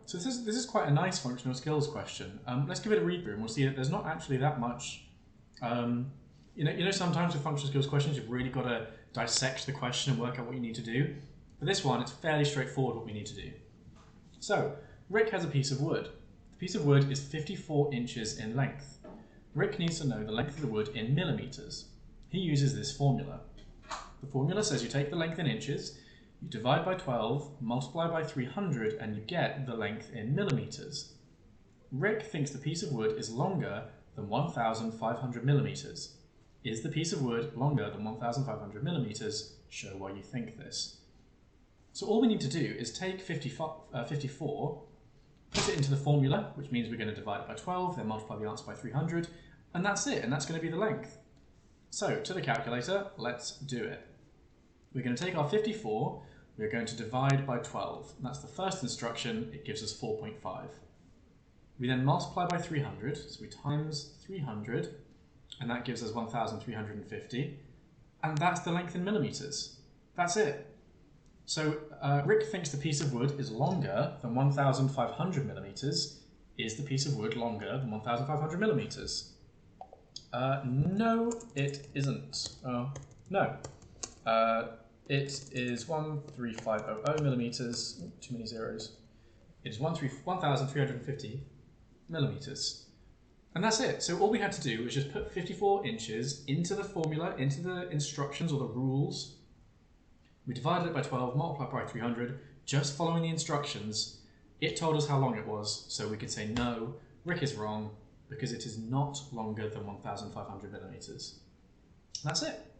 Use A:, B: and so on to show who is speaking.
A: So this is quite a nice functional skills question. Let's give it a read through and we'll see that there's not actually that much. You know, sometimes with functional skills questions, you've really got to dissect the question and work out what you need to do. For this one, it's fairly straightforward what we need to do. So, Rick has a piece of wood. The piece of wood is 54 inches in length. Rick needs to know the length of the wood in millimeters. He uses this formula. The formula says you take the length in inches, you divide by 12, multiply by 300, and you get the length in millimeters. Rick thinks the piece of wood is longer than 1,500 millimeters. Is the piece of wood longer than 1,500 millimeters? Show why you think this. So all we need to do is take 54, put it into the formula, which means we're going to divide it by 12, then multiply the answer by 300, and that's it, and that's going to be the length. So to the calculator, let's do it. We're going to take our 54, we're going to divide by 12. That's the first instruction, it gives us 4.5. We then multiply by 300, so we times 300, and that gives us 1,350, and that's the length in millimeters. That's it. So Rick thinks the piece of wood is longer than 1,500 millimeters. Is the piece of wood longer than 1,500 millimeters? No, it isn't. No. It is 13500 millimeters. Too many zeros. It is 1,350 millimeters. And that's it. So all we had to do was just put 54 inches into the formula, into the instructions or the rules. We divided it by 12, multiplied by 300, just following the instructions. It told us how long it was, so we could say no, Rick is wrong, because it is not longer than 1,500 millimeters. That's it.